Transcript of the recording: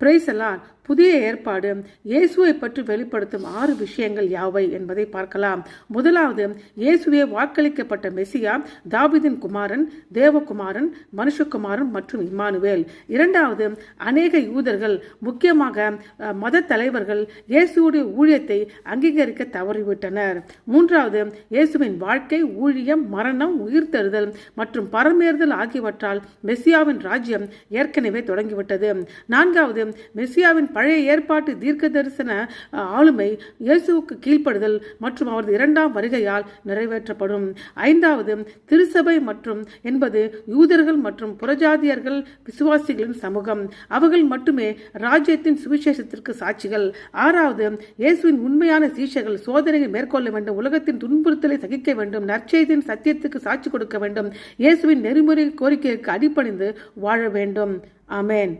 Price எல்லாம். புதிய ஏற்பாடு இயேசுவை பற்றி வெளிப்படுத்தும் 6 விஷயங்கள் யாவை என்பதை பார்க்கலாம். முதலாவது, இயேசுவே வாக்களிக்கப்பட்ட மெசியா, தாவீதின் குமாரன், தேவகுமாரன், மனுஷகுமாரன் மற்றும் இம்மானுவேல். இரண்டாவது, அநேக யூதர்கள், முக்கியமாக மத தலைவர்கள் இயேசுடைய ஊழியத்தை அங்கீகரிக்க தவறிவிட்டனர். மூன்றாவது, இயேசுவின் வாழ்க்கை, ஊழியம், மரணம், உயிர்த்தெழுதல் மற்றும் பரமேறுதல் ஆகியவற்றால் மெசியாவின் ராஜ்யம் ஏற்கனவே தொடங்கிவிட்டது. நான்காவது, மெசியாவின் பழைய ஏற்பாட்டு தீர்க்க தரிசன ஆளுமை இயேசுவுக்கு கீழ்ப்படுதல் மற்றும் அவரது 2ஆம் வருகையால் நிறைவேற்றப்படும். ஐந்தாவது, திருச்சபை மற்றும் என்பது யூதர்கள் மற்றும் புறஜாதியர்கள் விசுவாசிகளின் சமூகம். அவர்கள் மட்டுமே ராஜ்யத்தின் சுவிசேஷத்திற்கு சாட்சிகள். ஆறாவது, இயேசுவின் உண்மையான சீஷர்கள் சோதனையை மேற்கொள்ள வேண்டும், உலகத்தின் துன்புறுத்தலை சகிக்க வேண்டும், நற்செய்தியின் சத்தியத்துக்கு சாட்சி கொடுக்க வேண்டும், இயேசுவின் நெறிமுறை கோரிக்கைக்கு அடிபணிந்து வாழ வேண்டும். ஆமென்.